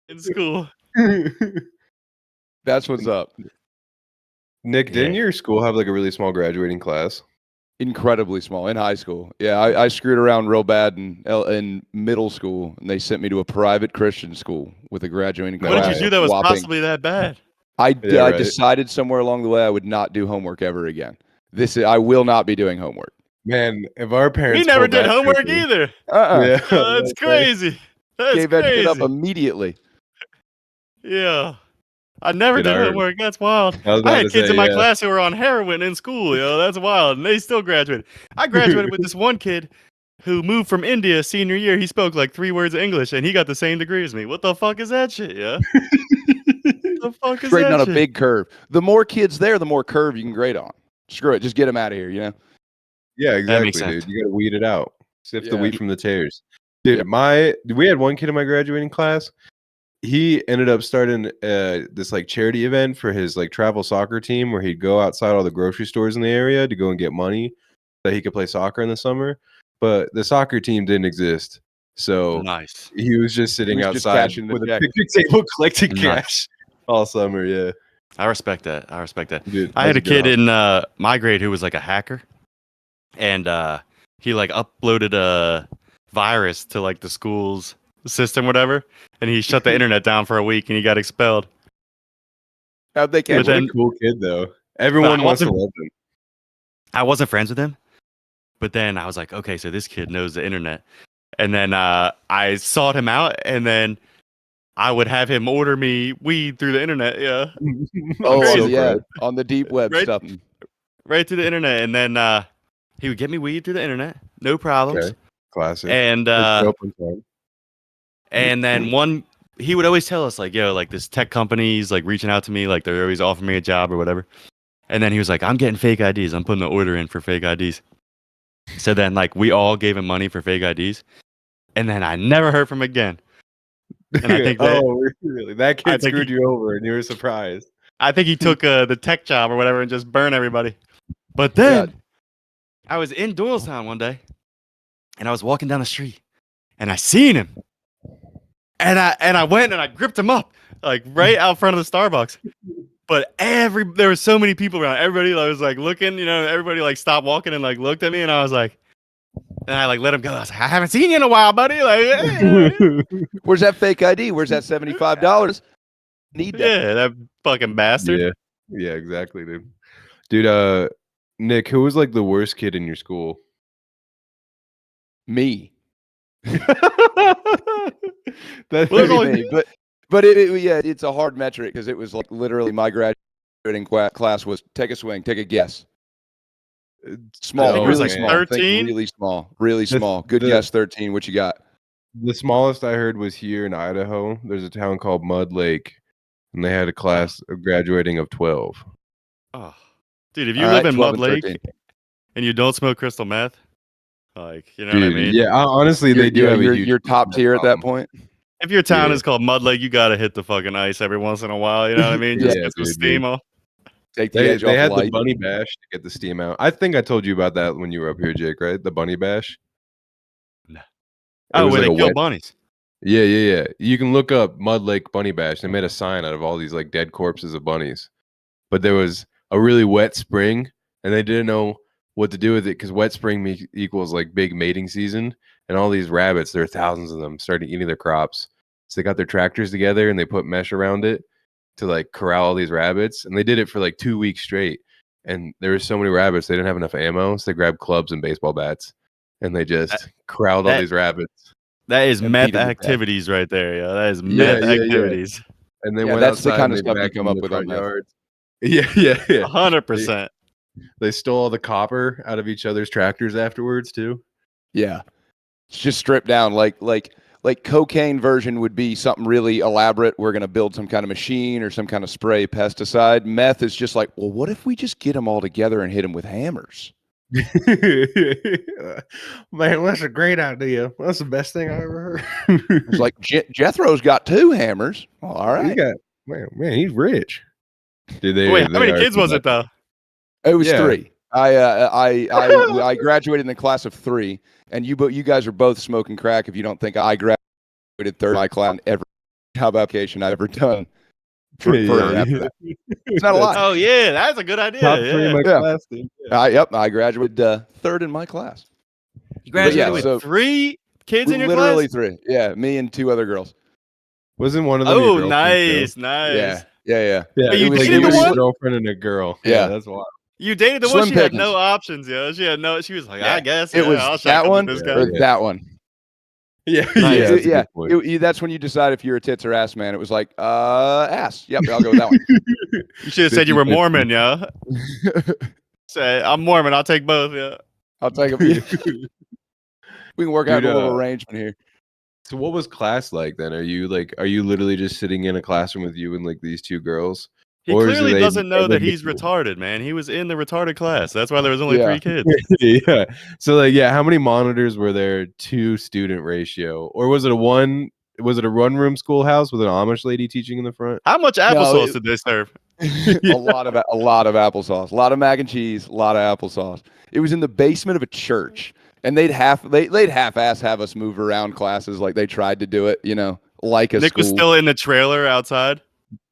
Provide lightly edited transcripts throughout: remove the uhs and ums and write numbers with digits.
in school. That's what's up. Nick, didn't Yeah. your school have like a really small graduating class? Incredibly small in high school. Yeah, I screwed around real bad in middle school, and they sent me to a private Christian school with a graduating What class. did you do that was whopping- possibly that bad? I right. decided somewhere along the way I would not do homework ever again. I will not be doing homework. Man, if our parents We never pulled did that homework trigger- either. Yeah, That's crazy. That's Gave that shit up crazy. immediately. Yeah. I never Dude, did I heard- homework. That's wild. I was I about had to kids say, in my yeah. class who were on heroin in school, yo. That's wild. And they still graduated. I graduated with this one kid who moved from India senior year. He spoke like 3 words of English and he got the same degree as me. What the fuck is that shit, yeah? What the fuck is Grading that on a shit? big curve. The more kids there, the more curve you can grade on. Screw it. Just get them out of here, you know? Yeah, exactly, makes sense. dude. You gotta weed it out. Sift the Yeah. wheat from the tares. Dude, Yeah. we had one kid in my graduating class. He ended up starting this like charity event for his like travel soccer team where he'd go outside all the grocery stores in the area to go and get money that he could play soccer in the summer. But the soccer team didn't exist. So Nice. he was just sitting was just outside cashing the with a check. picnic table collecting Nice. cash all summer. Yeah. I respect that. Dude, I had a that's good kid in my grade who was like a hacker, and he like uploaded a virus to like the school's system, whatever, and he shut the internet down for a week, and he got expelled. How'd they Yeah, catch But what then- a cool kid though. Everyone I wants to wasn't- love him. I wasn't friends with him, but then I was like, okay, so this kid knows the internet, and then I sought him out, and then I would have him order me weed through the internet, yeah, Oh, crazy. yeah. On the deep web Right? stuff. right through the internet, and then he would get me weed through the internet, no problems, Okay. Classic. and Let's go up on time. And then he would always tell us like, yo, like this tech company's like reaching out to me, like they're always offering me a job or whatever. And then he was like, I'm getting fake IDs. I'm putting the order in for fake IDs. So then like we all gave him money for fake IDs. And then I never heard from him again. And I think that, oh, really? That I kid think screwed you over and you were surprised. I think he took the tech job or whatever and just burned everybody. But then I was in Doylestown one day and I was walking down the street and I seen him. And I went and I gripped him up like right out front of the Starbucks. But there were so many people around. Everybody was like looking, everybody like stopped walking and like looked at me, and I was like, and I like let him go. I was like, I haven't seen you in a while, buddy. Like, hey. Where's that fake ID? Where's that $75? Need that. Yeah, that fucking bastard. Yeah. Yeah, exactly, dude. Dude, Nick, who was like the worst kid in your school? Me. That Well, there's Maybe only- me, but it's a hard metric because it was like literally my graduating class was take a swing, take a guess. Small, I think it was really like small. Think 13? really small. Good the- guess, 13. What you got? the smallest I heard was here in Idaho. There's a town called Mud Lake, and they had a class of graduating of 12. Oh, dude, if you All live right, in 12 Mud and Lake 13. and you don't smoke crystal meth, like, you know Dude, what I mean? yeah, honestly, they do have a huge you're top tier at that problem. point. If your town Yeah. is called Mud Lake, you gotta hit the fucking ice every once in a while. You know what I mean? Just Yeah, get some dude, steam dude. off. Take the They edge off had the light. bunny bash to get the steam out. I think I told you about that when you were up here, Jake, right? The bunny bash. No. It Oh, was where like they a kill wet- bunnies. Yeah. You can look up Mud Lake Bunny Bash. They made a sign out of all these like dead corpses of bunnies. But there was a really wet spring, and they didn't know what to do with it because wet spring equals like big mating season, and all these rabbits, there are thousands of them, started eating their crops. So they got their tractors together and they put mesh around it to like corral all these rabbits, and they did it for like 2 weeks straight. And there were so many rabbits, they didn't have enough ammo, so they grabbed clubs and baseball bats, and they just corralled all that- these rabbits. That is And meth beat 'em to death. activities right there, yo. That is Yeah, meth yeah, yeah. activities. And they Yeah, went that's the outside kind and of they stuff you vacuumed come up the with on front meth. yards. Yeah. 100%. They stole all the copper out of each other's tractors afterwards too. Yeah, it's just stripped down. Like cocaine version would be something really elaborate. We're gonna build some kind of machine or some kind of spray pesticide. Meth is just like, well, what if we just get them all together and hit them with hammers? Man, that's a great idea. That's the best thing I ever heard. It's like Jethro's got 2 hammers. Well, all He right, got man, he's rich. Did they? Wait, how many kids was it though? it was Yeah. 3. I graduated in the class of 3, and you guys are both smoking crack. If you don't think I graduated third in my class ever, job application I've ever done. For Yeah. after that. It's not a lot. Oh yeah, that's a good idea. Top 3 in my Yeah. class, dude. I graduated third in my class. You graduated yeah, with so 3 kids in your literally class. 3. Yeah, me and 2 other girls. Wasn't one of them your Oh, girlfriend, too? nice, nice. Yeah. Yeah, But you it was dated you the and your one? girlfriend and a girl. Yeah. That's wild. You dated the Slim one. She had pickings. no options. Yeah, she had no. She was like, Yeah. I guess It was I'll that shack up one with this Yeah, guy. or that one. Yeah, Nice. yeah, that's a good point. That's when you decide if you're a tits or ass man. It was like, ass. Yep, I'll go with that one. You should have said you were 50-50. Mormon, yeah. Say I'm Mormon. I'll take both. Yeah. I'll take it. We can work out Dude, a little arrangement here. So what was class like then? Are you literally just sitting in a classroom with you and like these 2 girls? He Or is clearly it doesn't know that he's individual? retarded, man. He was in the retarded class. That's why there was only Yeah. 3 kids. Yeah. So like, yeah, how many monitors were there to student ratio? Or was it a one room schoolhouse with an Amish lady teaching in the front? How much applesauce did they serve? A lot of applesauce, a lot of mac and cheese, a lot of applesauce. It was in the basement of a church, and they'd half-ass have us move around classes like they tried to do it, like a Nick school. was still in the trailer outside.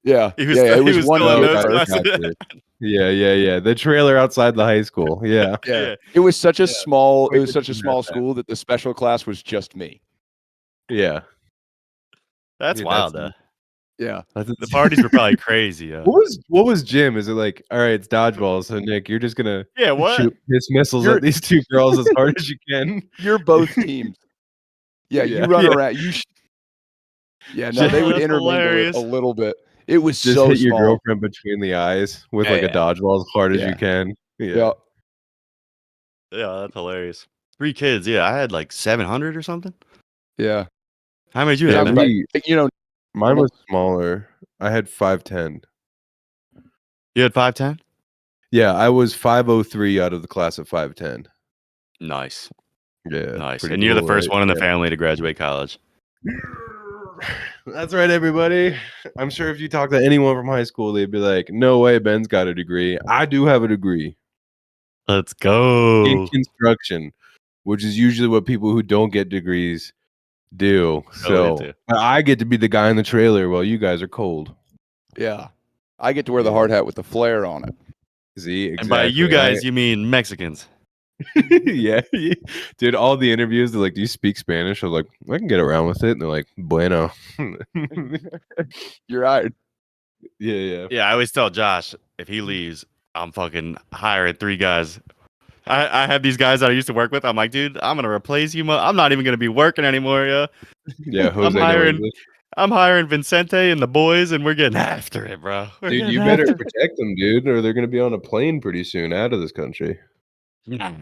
Yeah, He was yeah. still- It he was was one still in year those first. classes. Yeah. The trailer outside the high school. Yeah. Yeah, it was such a small. It was Wait, such a didn't small have that. school that the special class was just me. Yeah. That's Dude, wild, that's- though. Yeah, The parties were probably crazy. Yeah. What was gym? Is it like, all right, it's dodgeball, so Nick, you're just gonna Yeah. What? shoot piss missiles You're- at these 2 girls as hard as you can? you're both teams. Yeah, you Yeah. run Yeah. around. Yeah, no, they would That's intermingle hilarious. it a little bit. It was Just so hit your small. girlfriend between the eyes with like a dodgeball as hard as Yeah. you can. Yeah. Yeah, that's hilarious. 3 kids. Yeah, I had like 700 or something. Yeah. How many did you Yeah, have? man? mine was smaller. I had 5'10". You had 5'10"? Yeah, I was 5'03" out of the class of 5'10". Nice. Yeah, Nice. pretty And you're the cool, first right? one in the Yeah. family to graduate college. That's right, everybody. I'm sure if you talk to anyone from high school, they'd be like, "No way, Ben's got a degree." I do have a degree Let's go. in construction, which is usually what people who don't get degrees do. Totally So do. I get to be the guy in the trailer while you guys are cold. Yeah. I get to wear the hard hat with the flare on it. See, exactly. And by you guys, you mean Mexicans. yeah, dude. All the interviews, they're like, "Do you speak Spanish?" I was like, "I can get around with it." And they're like, "Bueno." You're right. Yeah. Yeah, I always tell Josh if he leaves, I'm fucking hiring 3 guys. I have these guys that I used to work with. I'm like, dude, I'm gonna replace you. I'm not even gonna be working anymore. Yeah, Yeah, Jose. I'm hiring Vincente and the boys, and we're getting after it, bro. We're Dude, getting you better after it. protect them, dude, or they're gonna be on a plane pretty soon out of this country. Nah.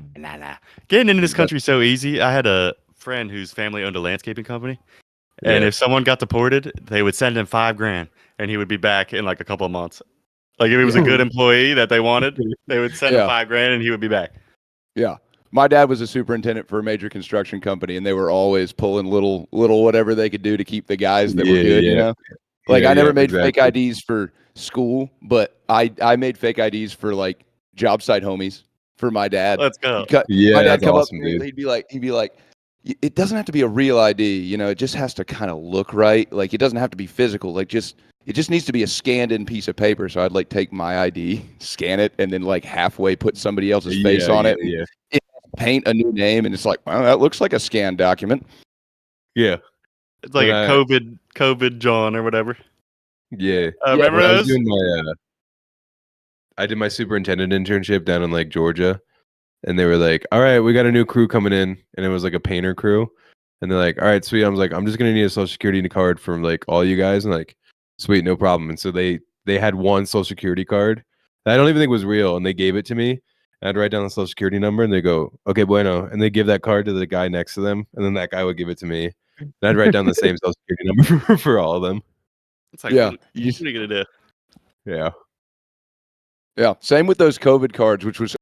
Getting into this country is so easy. I had a friend whose family owned a landscaping company, and Yeah. if someone got deported, they would send him $5,000, and he would be back in like a couple of months. Like if he was a good employee that they wanted, they would send him Yeah. $5,000, and he would be back. Yeah. My dad was a superintendent for a major construction company, and they were always pulling little whatever they could do to keep the guys that were good, you know? Like Yeah, I never yeah, made fake exactly. IDs for school, but I made fake IDs for like job site homies for my dad. Let's go. Yeah, My dad that's come awesome, up to me, dude. he'd be like, it doesn't have to be a real ID, you know, it just has to kind of look right. Like it doesn't have to be physical. Like it just needs to be a scanned in piece of paper. So I'd like take my ID, scan it, and then like halfway put somebody else's face on it. Yeah. Paint a new name, and it's like, well, that looks like a scanned document. Yeah. It's like When a COVID John or whatever. Yeah. Remember When I was those? doing I did my superintendent internship down in like Georgia, and they were like, "All right, we got a new crew coming in," and it was like a painter crew, and they're like, "All right, sweet." I was like, "I'm just gonna need a social security card from like all you guys," and like, "Sweet, no problem." And so they had one social security card that I don't even think was real, and they gave it to me. And I'd write down the social security number, and they go, "Okay, bueno," and they give that card to the guy next to them, and then that guy would give it to me, and I'd write down the same social security number for all of them. It's like, Yeah, what are you gonna do? Yeah. Yeah. Same with those COVID cards, which was